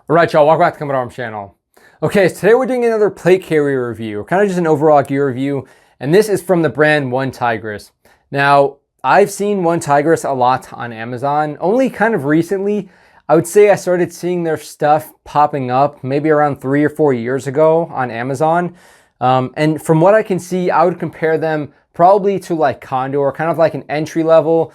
All right, y'all, welcome back to the Arms channel. Okay, so today we're doing another plate carrier review, kind of just an overall gear review, and this is from the brand OneTigris. Now, I've seen OneTigris a lot on Amazon, only kind of recently. I would say I started seeing their stuff popping up maybe around 3 or 4 years ago on Amazon. And from what I can see, I would compare them probably to like Condor, kind of like an entry level,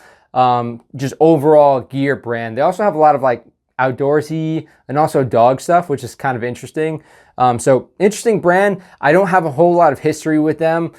just overall gear brand. They also have a lot of like outdoorsy and also dog stuff, which is kind of interesting. So interesting brand. I don't have a whole lot of history with them.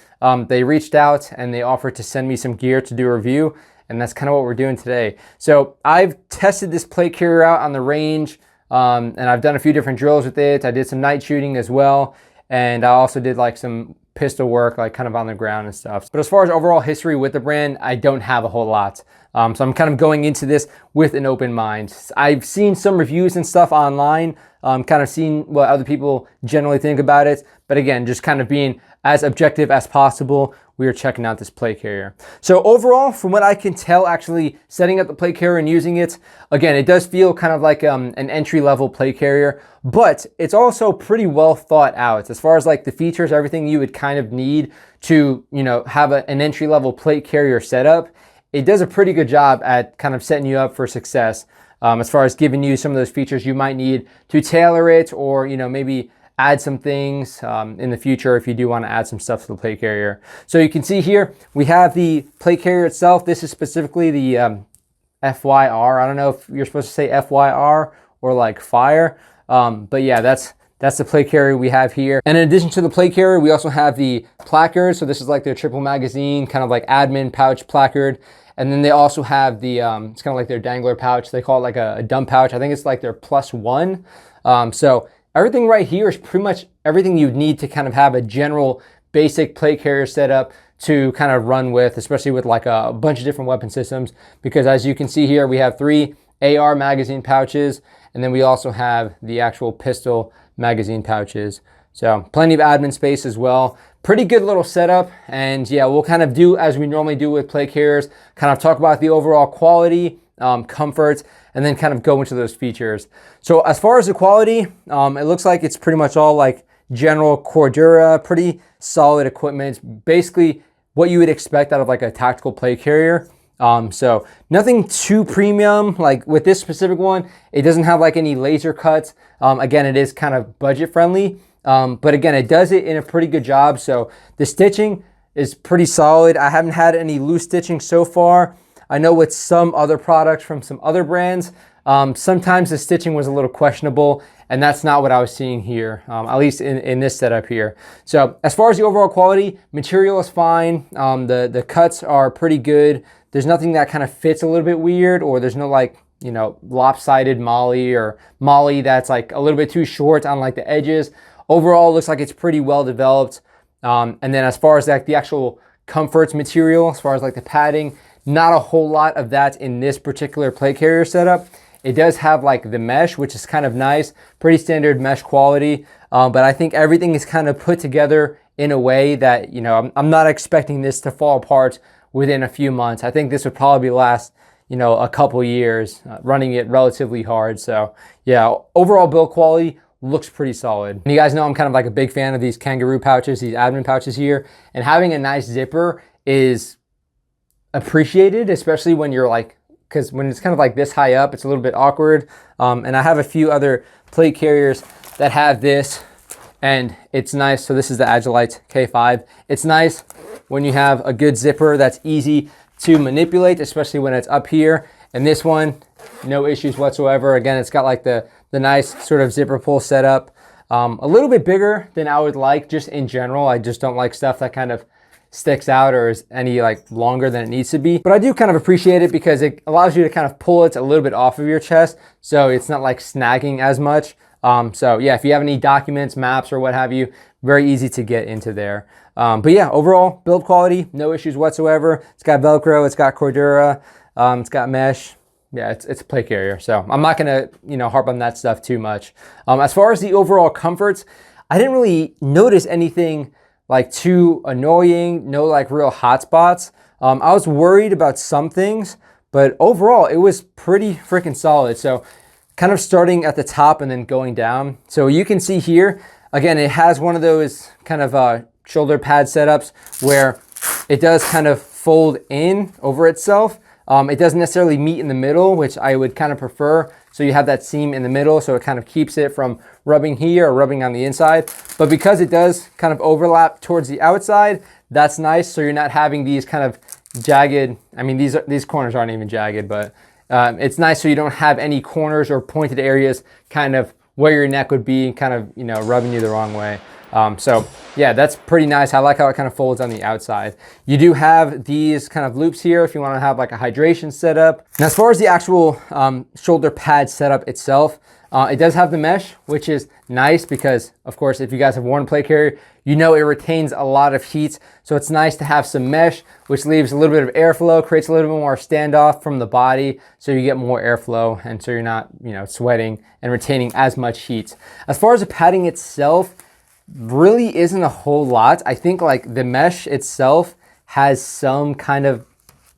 They reached out and they offered to send me some gear to do a review, and that's kind of what we're doing today. So I've tested this plate carrier out on the range, and I've done a few different drills with it. I did some night shooting as well, and I also did like some pistol work, like kind of on the ground and stuff. But as far as overall history with the brand, I don't have a whole lot. So I'm kind of going into this with an open mind. I've seen some reviews and stuff online, kind of seen what other people generally think about it. But again, just kind of being as objective as possible, we are checking out this plate carrier. So overall, from what I can tell, actually setting up the plate carrier and using it, again, it does feel kind of like an entry-level plate carrier, but it's also pretty well thought out as far as like the features, everything you would kind of need to, have an entry-level plate carrier setup. It does a pretty good job at kind of setting you up for success, as far as giving you some of those features you might need to tailor it, or maybe add some things in the future if you do want to add some stuff to the plate carrier. So you can see here we have the plate carrier itself. This is specifically the FYR. I don't know if you're supposed to say FYR or like fire, but yeah, that's the plate carrier we have here. And in addition to the plate carrier, we also have the placard. So this is like their triple magazine, kind of like admin pouch placard. And then they also have the, it's kind of like their dangler pouch. They call it like a dump pouch. I think it's like their +1. So everything right here is pretty much everything you'd need to kind of have a general basic plate carrier setup to kind of run with, especially with like a bunch of different weapon systems. Because as you can see here, we have 3 AR magazine pouches, and then we also have the actual pistol magazine pouches. So plenty of admin space as well. Pretty good little setup. And yeah, we'll kind of do as we normally do with plate carriers, kind of talk about the overall quality, comfort, and then kind of go into those features. So as far as the quality, it looks like it's pretty much all like general Cordura, pretty solid equipment, basically what you would expect out of like a tactical plate carrier. So nothing too premium. Like with this specific one, it doesn't have like any laser cuts. Again, it is kind of budget friendly, but again, it does it in a pretty good job. So the stitching is pretty solid. I haven't had any loose stitching so far. I know with some other products from some other brands, sometimes the stitching was a little questionable, and that's not what I was seeing here, at least in this setup here. So as far as the overall quality, material is fine. The cuts are pretty good. There's nothing that kind of fits a little bit weird, or there's no like, lopsided molly or molly that's like a little bit too short on like the edges. Overall, it looks like it's pretty well developed. And then as far as like the actual comforts material, as far as like the padding, not a whole lot of that in this particular plate carrier setup. It does have like the mesh, which is kind of nice, pretty standard mesh quality. But I think everything is kind of put together in a way that, I'm not expecting this to fall apart within a few months. I think this would probably last, a couple years, running it relatively hard. So yeah, overall build quality looks pretty solid. And you guys know I'm kind of like a big fan of these kangaroo pouches, these admin pouches here, and having a nice zipper is appreciated, especially when you're like, because when it's kind of like this high up, it's a little bit awkward. And I have a few other plate carriers that have this, and it's nice. So this is the Agilite K5. It's nice when you have a good zipper that's easy to manipulate, especially when it's up here. And this one, no issues whatsoever. Again, it's got like the nice sort of zipper pull setup. A little bit bigger than I would like just in general. I just don't like stuff that kind of sticks out or is any like longer than it needs to be. But I do kind of appreciate it because it allows you to kind of pull it a little bit off of your chest, so it's not like snagging as much. So yeah, if you have any documents, maps, or what have you, very easy to get into there. But yeah, overall build quality, no issues whatsoever. It's got Velcro, it's got Cordura, it's got mesh. Yeah, it's a plate carrier, so I'm not gonna harp on that stuff too much. As far as the overall comforts, I didn't really notice anything like too annoying, no like real hot spots. I was worried about some things, but overall it was pretty freaking solid. So kind of starting at the top and then going down. So you can see here, again, it has one of those kind of shoulder pad setups where it does kind of fold in over itself. It doesn't necessarily meet in the middle, which I would kind of prefer. So you have that seam in the middle, so it kind of keeps it from rubbing here or rubbing on the inside. But because it does kind of overlap towards the outside, that's nice. So you're not having these kind of jagged, I mean, these corners aren't even jagged, but it's nice so you don't have any corners or pointed areas kind of where your neck would be, kind of, you know, rubbing you the wrong way. So yeah, that's pretty nice. I like how it kind of folds on the outside. You do have these kind of loops here if you want to have like a hydration setup. Now, as far as the actual shoulder pad setup itself, it does have the mesh, which is nice because, of course, if you guys have worn a plate carrier, you know it retains a lot of heat. So it's nice to have some mesh, which leaves a little bit of airflow, creates a little bit more standoff from the body, so you get more airflow, and so you're not, you know, sweating and retaining as much heat. As far as the padding itself, really isn't a whole lot. I think like the mesh itself has some kind of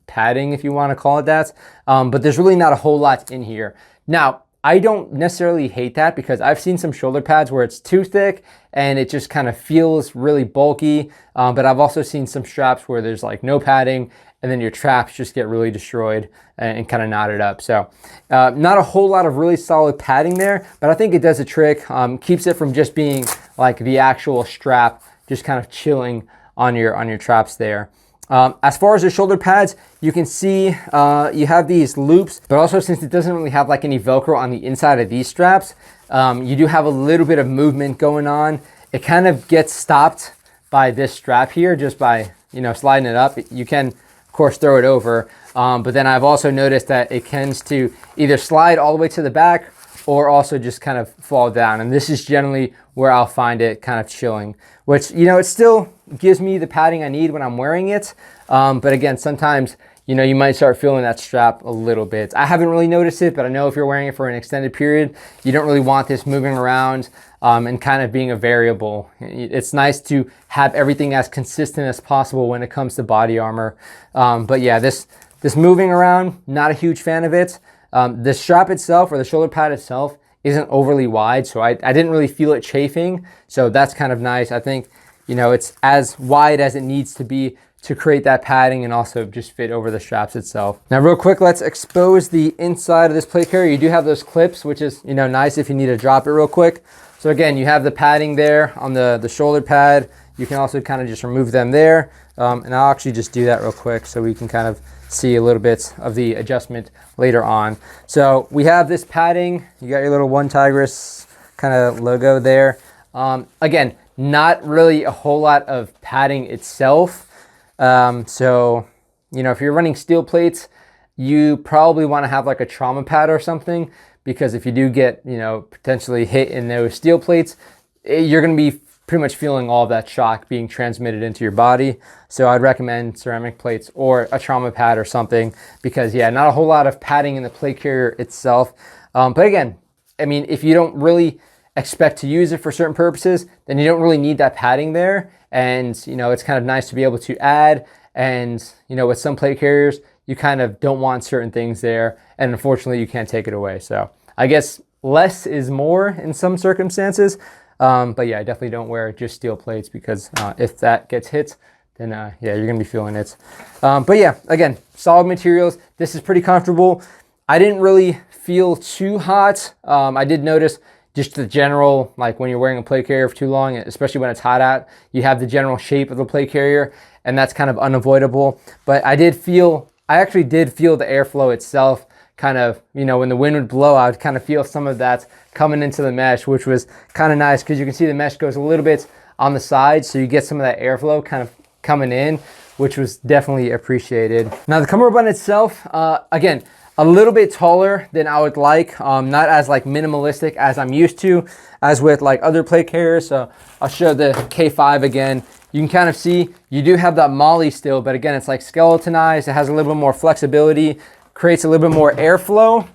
padding, if you want to call it that, but there's really not a whole lot in here. Now, I don't necessarily hate that because I've seen some shoulder pads where it's too thick and it just kind of feels really bulky, but I've also seen some straps where there's like no padding and then your traps just get really destroyed and kind of knotted up. So not a whole lot of really solid padding there, but I think it does a trick, keeps it from just being like the actual strap just kind of chilling on your traps there. As far as the shoulder pads, you can see you have these loops, but also since it doesn't really have like any Velcro on the inside of these straps, you do have a little bit of movement going on. It kind of gets stopped by this strap here just by, you know, sliding it up. You can, of course, throw it over, but then I've also noticed that it tends to either slide all the way to the back or also just kind of fall down. And this is generally where I'll find it kind of chilling, which, you know, it still gives me the padding I need when I'm wearing it. But again, sometimes, you know, you might start feeling that strap a little bit. I haven't really noticed it, but I know if you're wearing it for an extended period, you don't really want this moving around and kind of being a variable. It's nice to have everything as consistent as possible when it comes to body armor. But yeah, this moving around, not a huge fan of it. The strap itself, or the shoulder pad itself, isn't overly wide, so I didn't really feel it chafing. So that's kind of nice. I think, you know, it's as wide as it needs to be to create that padding and also just fit over the straps itself. Now, real quick, let's expose the inside of this plate carrier. You do have those clips, which is, you know, nice if you need to drop it real quick. So again, you have the padding there on the shoulder pad. You can also kind of just remove them there. And I'll actually just do that real quick so we can kind of see a little bit of the adjustment later on. So we have this padding. You got your little OneTigris kind of logo there. Again, not really a whole lot of padding itself. So, you know, if you're running steel plates, you probably want to have like a trauma pad or something, because if you do get, you know, potentially hit in those steel plates, you're going to be pretty much feeling all of that shock being transmitted into your body. So I'd recommend ceramic plates or a trauma pad or something, because yeah, not a whole lot of padding in the plate carrier itself. But again, I mean, if you don't really expect to use it for certain purposes, then you don't really need that padding there. And, you know, it's kind of nice to be able to add. And, you know, with some plate carriers, you kind of don't want certain things there. And unfortunately, you can't take it away. So I guess less is more in some circumstances. But yeah, I definitely don't wear just steel plates, because if that gets hit, then yeah, you're gonna be feeling it. But yeah, again, solid materials. This is pretty comfortable. I didn't really feel too hot. I did notice just the general, like when you're wearing a plate carrier for too long, especially when it's hot out, you have the general shape of the plate carrier, and that's kind of unavoidable. But I actually did feel the airflow itself. Kind of, you know, when the wind would blow, I would kind of feel some of that coming into the mesh, which was kind of nice, because you can see the mesh goes a little bit on the side, so you get some of that airflow kind of coming in, which was definitely appreciated. Now, the cummerbund itself, again, a little bit taller than I would like, not as like minimalistic as I'm used to, as with like other plate carriers. So I'll show the K5 again. You can kind of see you do have that MOLLE still, but again, it's like skeletonized. It has a little bit more flexibility, creates a little bit more airflow.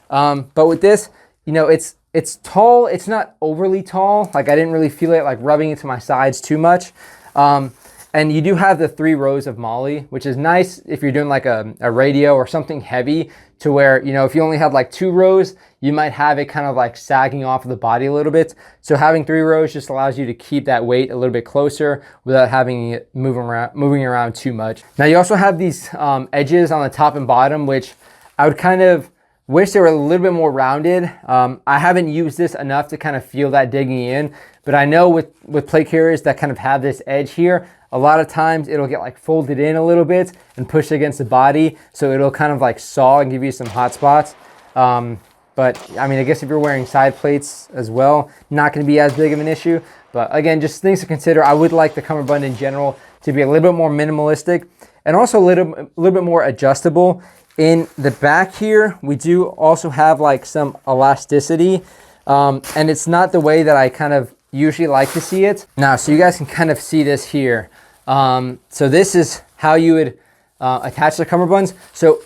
But with this, you know, it's tall. It's not overly tall. Like, I didn't really feel it like rubbing into my sides too much. And And you do have the 3 rows of MOLLE, which is nice if you're doing like a radio or something heavy, to where, you know, if you only had like 2 rows, you might have it kind of like sagging off of the body a little bit. So having 3 rows just allows you to keep that weight a little bit closer without having it moving around too much. Now you also have these edges on the top and bottom, which I would kind of wish they were a little bit more rounded. I haven't used this enough to kind of feel that digging in, but I know with plate carriers that kind of have this edge here, a lot of times it'll get like folded in a little bit and pushed against the body, so it'll kind of like saw and give you some hot spots. But I mean, I guess if you're wearing side plates as well, not going to be as big of an issue. But again, just things to consider. I would like the cummerbund in general to be a little bit more minimalistic and also a little bit more adjustable. In the back here, we do also have like some elasticity, and it's not the way that I kind of usually like to see it. Now, so you guys can kind of see this here. So this is how you would attach the cummerbunds. So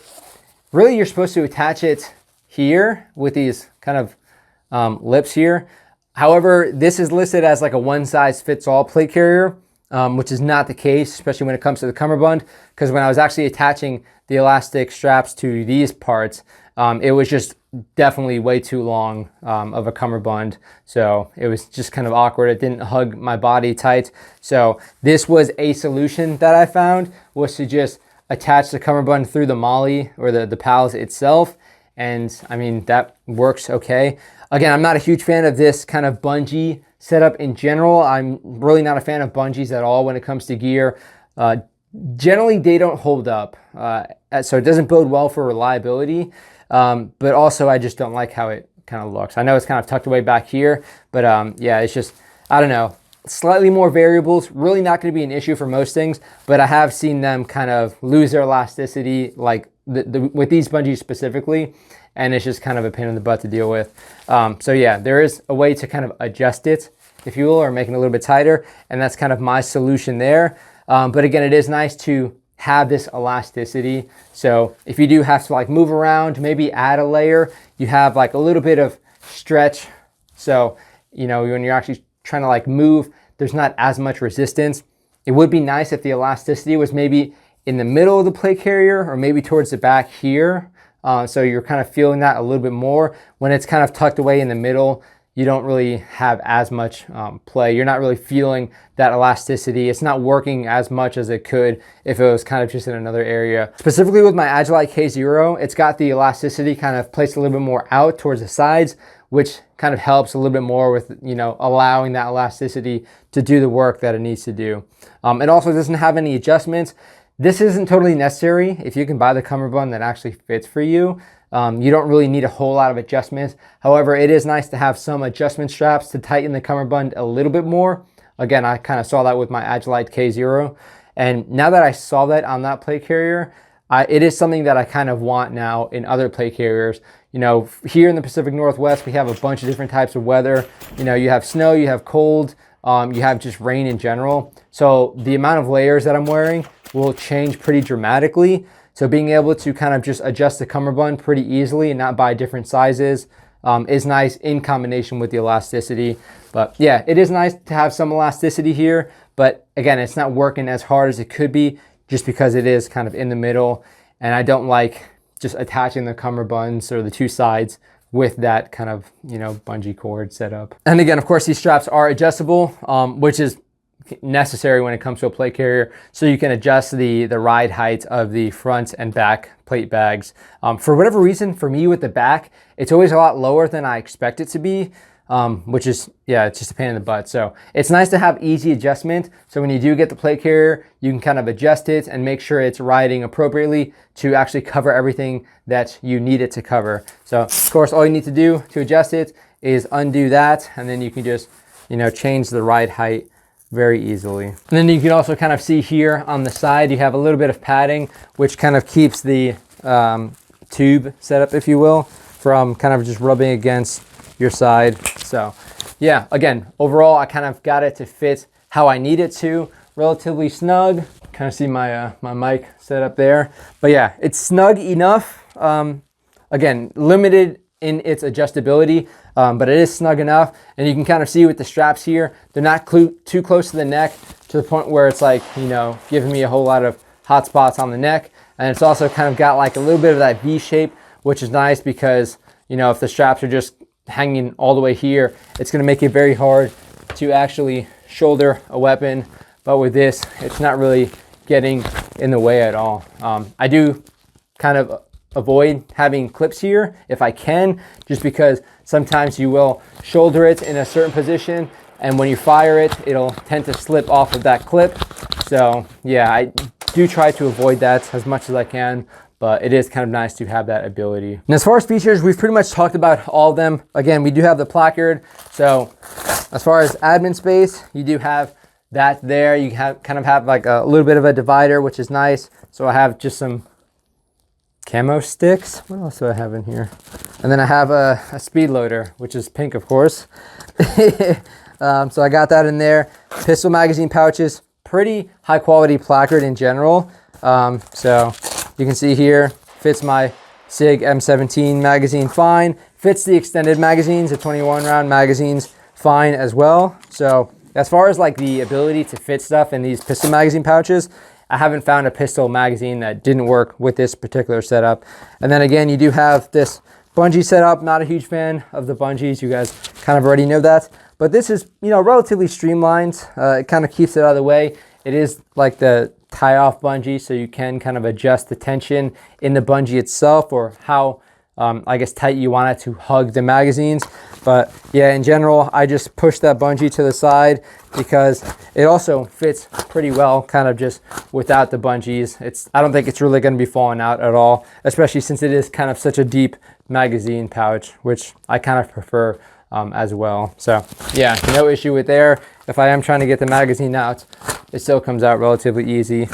really you're supposed to attach it here with these kind of lips here. However, this is listed as like a one-size-fits-all plate carrier, which is not the case, especially when it comes to the cummerbund, because when I was actually attaching the elastic straps to these parts, it was just definitely way too long of a cummerbund. So it was just kind of awkward. It didn't hug my body tight. So this was a solution that I found, was to just attach the cummerbund through the MOLLE or the pals itself. And I mean, that works okay. Again, I'm not a huge fan of this kind of bungee setup in general. I'm really not a fan of bungees at all when it comes to gear. Generally, they don't hold up. So it doesn't bode well for reliability. But also I just don't like how it kind of looks. I know it's kind of tucked away back here, but yeah, it's just, I don't know, slightly more variables, really not going to be an issue for most things, but I have seen them kind of lose their elasticity, like with these bungees specifically, and it's just kind of a pain in the butt to deal with. So yeah, there is a way to kind of adjust it, if you will, or make it a little bit tighter, and that's kind of my solution there. But again, it is nice to have this elasticity. So if you do have to like move around, maybe add a layer, you have like a little bit of stretch. So, you know, when you're actually trying to like move, there's not as much resistance. It would be nice if the elasticity was maybe in the middle of the plate carrier or maybe towards the back here. So you're kind of feeling that a little bit more. When it's kind of tucked away in the middle, you don't really have as much play. You're not really feeling that elasticity. It's not working as much as it could if it was kind of just in another area. Specifically with my Agilite K0, it's got the elasticity kind of placed a little bit more out towards the sides, which kind of helps a little bit more with, you know, allowing that elasticity to do the work that it needs to do. It also doesn't have any adjustments. This isn't totally necessary. If you can buy the cummerbund that actually fits for you, you don't really need a whole lot of adjustments. However, it is nice to have some adjustment straps to tighten the cummerbund a little bit more. Again, I kind of saw that with my Agilite K0. And now that I saw that on that plate carrier, it is something that I kind of want now in other plate carriers. You know, here in the Pacific Northwest, we have a bunch of different types of weather. You know, you have snow, you have cold, you have just rain in general. So the amount of layers that I'm wearing will change pretty dramatically. So being able to kind of just adjust the cummerbund pretty easily and not buy different sizes is nice in combination with the elasticity. But yeah, it is nice to have some elasticity here, but again, it's not working as hard as it could be just because it is kind of in the middle, and I don't like just attaching the cummerbunds or the two sides with that kind of, you know, bungee cord setup. And again, of course, these straps are adjustable, which is necessary when it comes to a plate carrier, so you can adjust the ride height of the front and back plate bags. For whatever reason, for me with the back, it's always a lot lower than I expect it to be, which is, yeah, it's just a pain in the butt. So it's nice to have easy adjustment. So when you do get the plate carrier, you can kind of adjust it and make sure it's riding appropriately to actually cover everything that you need it to cover. So of course, all you need to do to adjust it is undo that, and then you can just, you know, change the ride height very easily. And then you can also kind of see here on the side, you have a little bit of padding, which kind of keeps the tube setup, if you will, from kind of just rubbing against your side. So yeah, again, overall, I kind of got it to fit how I need it to, relatively snug. Kind of see my my mic set up there, but yeah, it's snug enough. Again, limited in its adjustability, but it is snug enough. And you can kind of see with the straps here, they're not too close to the neck to the point where it's like, you know, giving me a whole lot of hot spots on the neck. And it's also kind of got like a little bit of that V shape, which is nice because, you know, if the straps are just hanging all the way here, it's going to make it very hard to actually shoulder a weapon. But with this, it's not really getting in the way at all. I do kind of avoid having clips here if I can, just because sometimes you will shoulder it in a certain position, and when you fire it, it'll tend to slip off of that clip. So yeah, I do try to avoid that as much as I can, but it is kind of nice to have that ability. And as far as features, we've pretty much talked about all of them. Again, we do have the placard. So as far as admin space, you do have that there. You kind of have like a little bit of a divider, which is nice. So I have just some camo sticks. What else do I have in here? And then I have a speed loader, which is pink, of course. So I got that in there. Pistol magazine pouches, pretty high quality placard in general. So you can see here, fits my SIG M17 magazine fine. Fits the extended magazines, the 21 round magazines fine as well. So as far as like the ability to fit stuff in these pistol magazine pouches, I haven't found a pistol magazine that didn't work with this particular setup. And then again, you do have this bungee setup. Not a huge fan of the bungees. You guys kind of already know that. But this is, you know, relatively streamlined. It kind of keeps it out of the way. It is like the tie-off bungee, so you can kind of adjust the tension in the bungee itself, or how, I guess, tight you want it to hug the magazines. But yeah, in general, I just push that bungee to the side because it also fits pretty well, kind of just without the bungees. I don't think it's really going to be falling out at all, especially since it is kind of such a deep magazine pouch, which I kind of prefer as well. So yeah, no issue with there. If I am trying to get the magazine out, it still comes out relatively easy.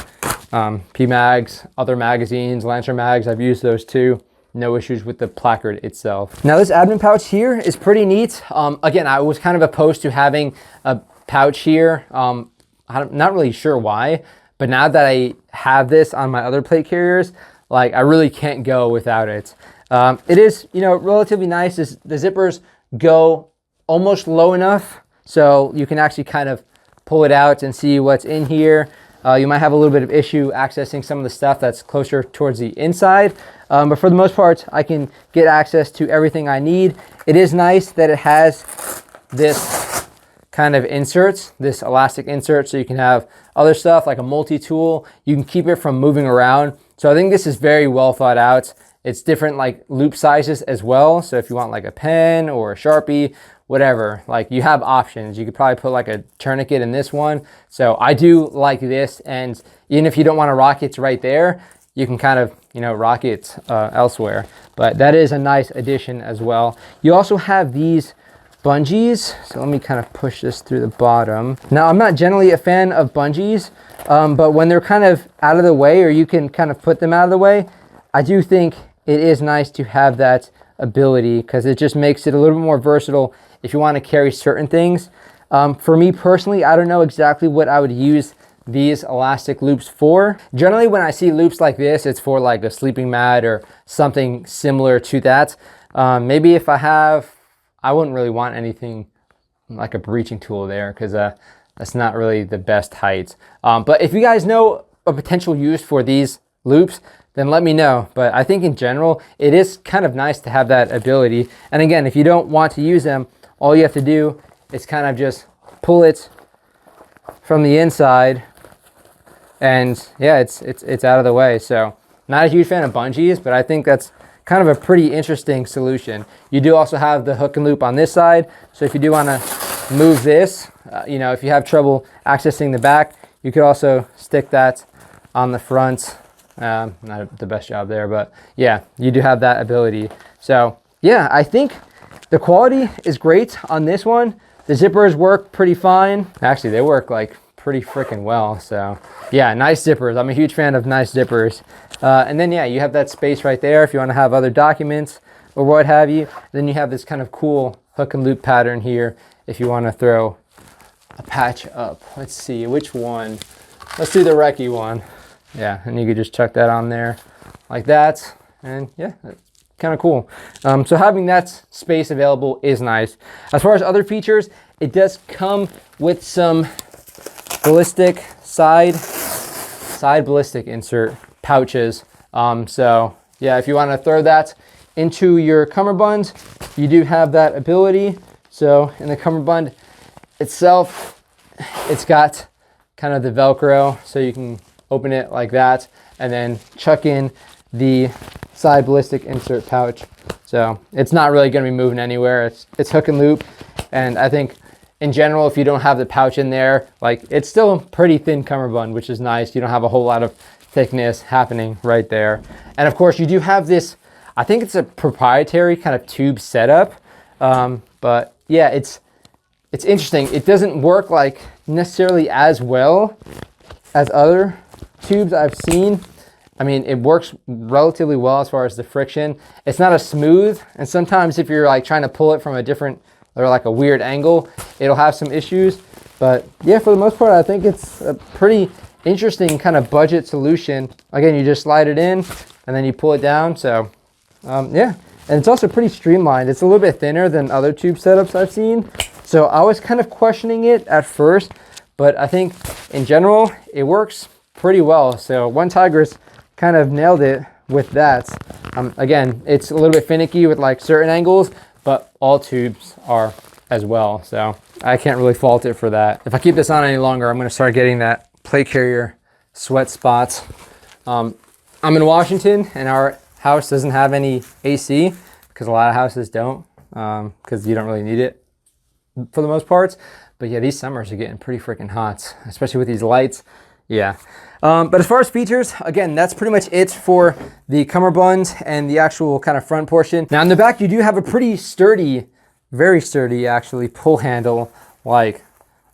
P-Mags, other magazines, Lancer mags, I've used those too. No issues with the placard itself. Now this admin pouch here is pretty neat. Again, I was kind of opposed to having a pouch here. I'm not really sure why, but now that I have this on my other plate carriers, like I really can't go without it. It is, you know, relatively nice. The zippers go almost low enough so you can actually kind of pull it out and see what's in here. You might have a little bit of issue accessing some of the stuff that's closer towards the inside. But for the most part, I can get access to everything I need. It is nice that it has this kind of inserts, this elastic insert, so you can have other stuff like a multi-tool. You can keep it from moving around. So I think this is very well thought out. It's different like loop sizes as well. So if you want like a pen or a Sharpie, whatever, like you have options. You could probably put like a tourniquet in this one. So I do like this, and even if you don't want to rock it right there, you can kind of, you know, rock it elsewhere. But that is a nice addition as well. You also have these bungees. So let me kind of push this through the bottom. Now, I'm not generally a fan of bungees, but when they're kind of out of the way, or you can kind of put them out of the way, I do think it is nice to have that ability, because it just makes it a little bit more versatile if you want to carry certain things. For me personally, I don't know exactly what I would use these elastic loops for. Generally, when I see loops like this, it's for like a sleeping mat or something similar to that. Maybe if I wouldn't really want anything like a breaching tool there, because that's not really the best height. But if you guys know a potential use for these loops, then let me know. But I think in general, it is kind of nice to have that ability. And again, if you don't want to use them, all you have to do is kind of just pull it from the inside, and yeah, it's out of the way. So not a huge fan of bungees, but I think that's kind of a pretty interesting solution. You do also have the hook and loop on this side. So if you do want to move this, you know, if you have trouble accessing the back, you could also stick that on the front. Not the best job there, but yeah, you do have that ability. So yeah, I think the quality is great on this one. The zippers work pretty fine. Actually, they work like pretty freaking well. So yeah, nice zippers. I'm a huge fan of nice zippers. And then yeah, you have that space right there if you want to have other documents or what have you. Then you have this kind of cool hook and loop pattern here if you want to throw a patch up. Let's see, which one? Let's do the recce one. Yeah, and you could just chuck that on there like that. And yeah, kind of cool. So having that space available is nice. As far as other features, it does come with some ballistic side ballistic insert pouches. So yeah, if you want to throw that into your cummerbund, you do have that ability. So in the cummerbund itself, it's got kind of the Velcro, so you can open it like that and then chuck in the side ballistic insert pouch. So it's not really going to be moving anywhere. It's hook and loop. And I think in general, if you don't have the pouch in there, like, it's still a pretty thin cummerbund, which is nice. You don't have a whole lot of thickness happening right there. And of course you do have this, I think it's a proprietary kind of tube setup. But yeah, it's interesting. It doesn't work like necessarily as well as other tubes I've seen. I mean, it works relatively well as far as the friction. It's not as smooth, and sometimes if you're like trying to pull it from a different or like a weird angle, it'll have some issues. But yeah, for the most part, I think it's a pretty interesting kind of budget solution. Again, you just slide it in and then you pull it down. So yeah, and it's also pretty streamlined. It's a little bit thinner than other tube setups I've seen. So I was kind of questioning it at first, but I think in general, it works pretty well. So OneTigris kind of nailed it with that. Again, it's a little bit finicky with like certain angles, but all tubes are as well. So I can't really fault it for that. If I keep this on any longer, I'm gonna start getting that plate carrier sweat spots. I'm in Washington and our house doesn't have any AC, because a lot of houses don't, because you don't really need it for the most part. But yeah, these summers are getting pretty freaking hot, especially with these lights. Yeah. But as far as features, again, that's pretty much it for the cummerbund and the actual kind of front portion. Now in the back, you do have a pretty sturdy, very sturdy actually, pull handle. Like,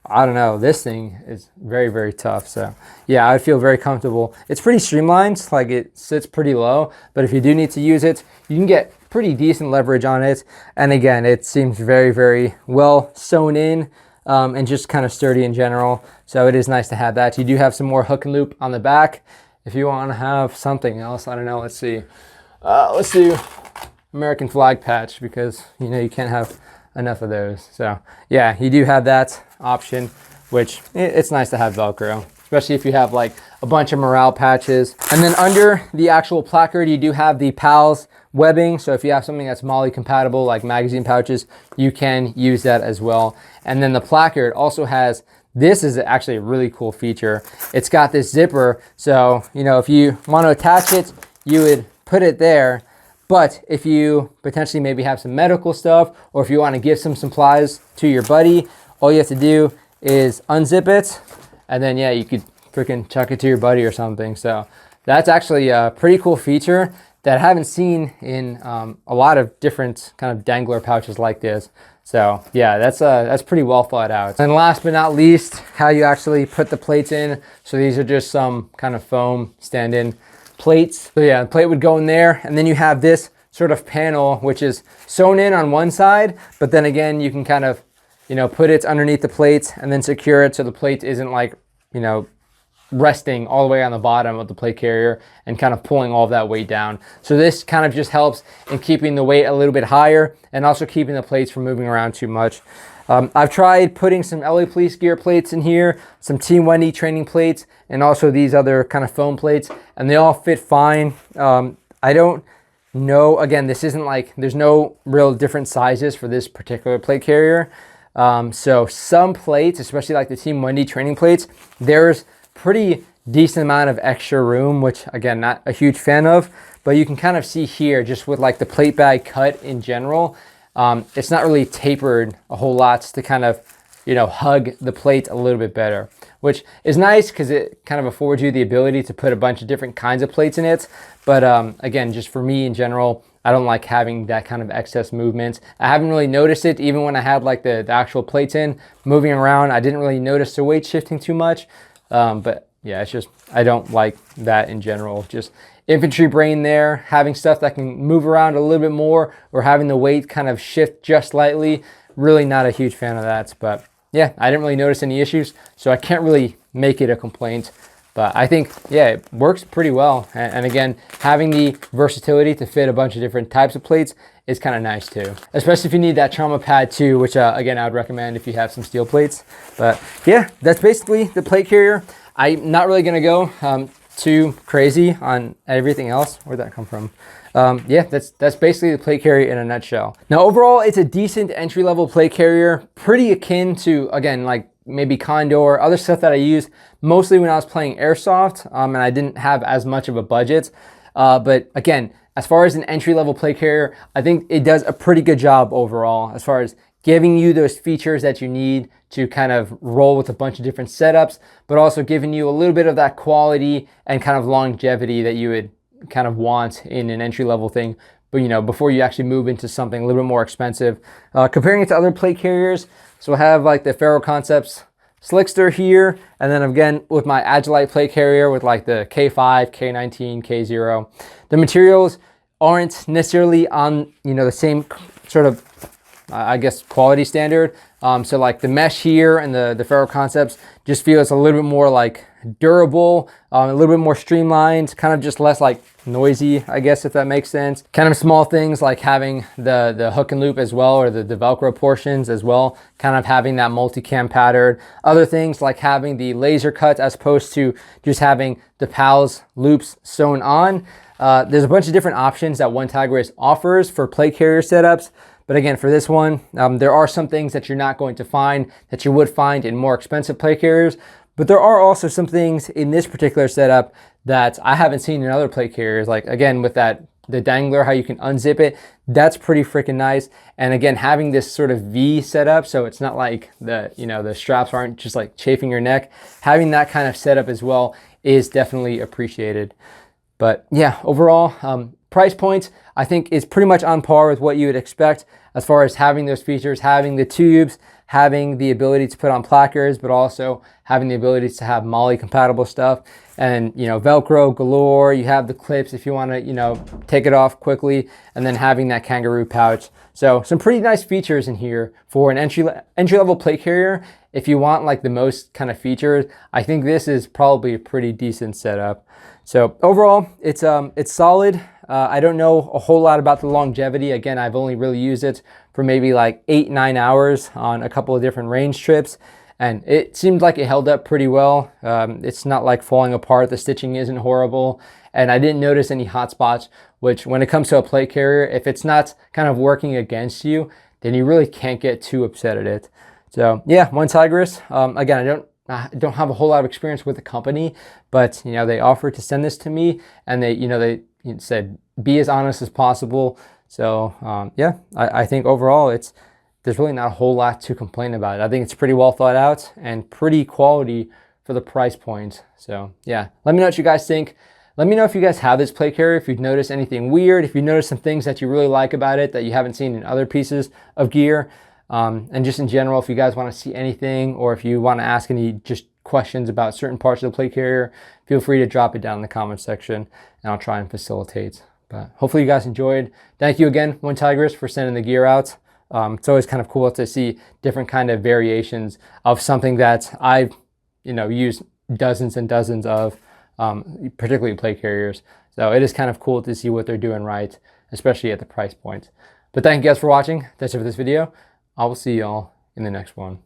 I don't know, this thing is very, very tough. So yeah, I feel very comfortable. It's pretty streamlined, like it sits pretty low, but if you do need to use it, you can get pretty decent leverage on it. And again, it seems very, very well sewn in. And just kind of sturdy in general. So it is nice to have that. You do have some more hook and loop on the back. If you want to have something else, I don't know, let's see. Let's do American flag patch, because you know you can't have enough of those. So yeah, you do have that option, which it's nice to have Velcro, especially if you have like a bunch of morale patches. And then under the actual placard, you do have the PALS webbing. So if you have something that's MOLLE compatible, like magazine pouches, you can use that as well. And then the placard also has, this is actually a really cool feature. It's got this zipper. So, you know, if you want to attach it, you would put it there. But if you potentially maybe have some medical stuff, or if you want to give some supplies to your buddy, all you have to do is unzip it. And then, yeah, you could freaking chuck it to your buddy or something. So that's actually a pretty cool feature that I haven't seen in a lot of different kind of dangler pouches like this. So yeah, that's pretty well thought out. And last but not least, how you actually put the plates in. So these are just some kind of foam stand-in plates. So yeah, the plate would go in there, and then you have this sort of panel which is sewn in on one side, but then again, you can kind of, you know, put it underneath the plate and then secure it so the plate isn't like, you know, resting all the way on the bottom of the plate carrier and kind of pulling all of that weight down. So this kind of just helps in keeping the weight a little bit higher and also keeping the plates from moving around too much. I've tried putting some LA Police gear plates in here, some Team Wendy training plates, and also these other kind of foam plates, and they all fit fine. I don't know, again, this isn't like, there's no real different sizes for this particular plate carrier. So some plates, especially like the Team Wendy training plates, there's pretty decent amount of extra room, which again, not a huge fan of, but you can kind of see here just with like the plate bag cut in general, it's not really tapered a whole lot to kind of, you know, hug the plate a little bit better, which is nice because it kind of affords you the ability to put a bunch of different kinds of plates in it. But again, just for me in general, I don't like having that kind of excess movement. I haven't really noticed it even when I had like the actual plates in moving around. I didn't really notice the weight shifting too much. But yeah, it's just, I don't like that in general. Just infantry brain there, having stuff that can move around a little bit more, or having the weight kind of shift just slightly, really not a huge fan of that. But yeah, I didn't really notice any issues, so I can't really make it a complaint. But I think, yeah, it works pretty well. And again, having the versatility to fit a bunch of different types of plates is kind of nice too. Especially if you need that trauma pad too, which again, I would recommend if you have some steel plates. But yeah, that's basically the plate carrier. I'm not really gonna go too crazy on everything else. Where'd that come from? Yeah, that's basically the plate carrier in a nutshell. Now overall, it's a decent entry-level plate carrier, pretty akin to, again, like maybe Condor, other stuff that I used mostly when I was playing airsoft, and I didn't have as much of a budget. But again, as far as an entry-level plate carrier, I think it does a pretty good job overall as far as giving you those features that you need to kind of roll with a bunch of different setups, but also giving you a little bit of that quality and kind of longevity that you would kind of want in an entry-level thing, but you know, before you actually move into something a little bit more expensive. Comparing it to other plate carriers, so I have like the Faro Concepts Slickster here, and then again with my Agilite plate carrier with like the K5, K19, K0. The materials aren't necessarily on, you know, the same sort of, I guess, quality standard. So like the mesh here and the Faro Concepts just feels a little bit more like durable, a little bit more streamlined, kind of just less like noisy, I guess, if that makes sense. Kind of small things like having the hook and loop as well, or the Velcro portions as well, kind of having that multicam pattern. Other things like having the laser cut as opposed to just having the PALS loops sewn on. There's a bunch of different options that OneTigris offers for plate carrier setups. But again, for this one, there are some things that you're not going to find that you would find in more expensive plate carriers. But there are also some things in this particular setup that I haven't seen in other plate carriers. Like again, with the dangler, how you can unzip it, that's pretty freaking nice. And again, having this sort of V setup, so it's not like the straps aren't just like chafing your neck. Having that kind of setup as well is definitely appreciated. But yeah, overall, price points, I think is pretty much on par with what you would expect as far as having those features, having the tubes, having the ability to put on placards, but also having the ability to have MOLLE compatible stuff, and you know, Velcro galore. You have the clips if you want to, you know, take it off quickly, and then having that kangaroo pouch. So some pretty nice features in here for an entry-level plate carrier. If you want like the most kind of features, I think this is probably a pretty decent setup. So overall, it's solid. I don't know a whole lot about the longevity. Again, I've only really used it for maybe like 8-9 hours on a couple of different range trips, and it seemed like it held up pretty well. It's not like falling apart. The stitching isn't horrible, and I didn't notice any hot spots, which when it comes to a plate carrier, if it's not kind of working against you, then you really can't get too upset at it. So yeah, OneTigris. Again, I don't have a whole lot of experience with the company, but you know, they offered to send this to me, and they said be as honest as possible. So yeah, I think overall there's really not a whole lot to complain about it. I think it's pretty well thought out and pretty quality for the price point. So yeah, let me know what you guys think. Let me know if you guys have this plate carrier, if you've noticed anything weird, if you noticed some things that you really like about it that you haven't seen in other pieces of gear. And just in general, if you guys want to see anything, or if you want to ask any just questions about certain parts of the plate carrier, feel free to drop it down in the comment section and I'll try and facilitate. But hopefully you guys enjoyed. Thank you again, OneTigris, for sending the gear out. It's always kind of cool to see different kind of variations of something that I've used dozens and dozens of, particularly plate carriers. So it is kind of cool to see what they're doing right, especially at the price point. But thank you guys for watching. That's it for this video. I will see y'all in the next one.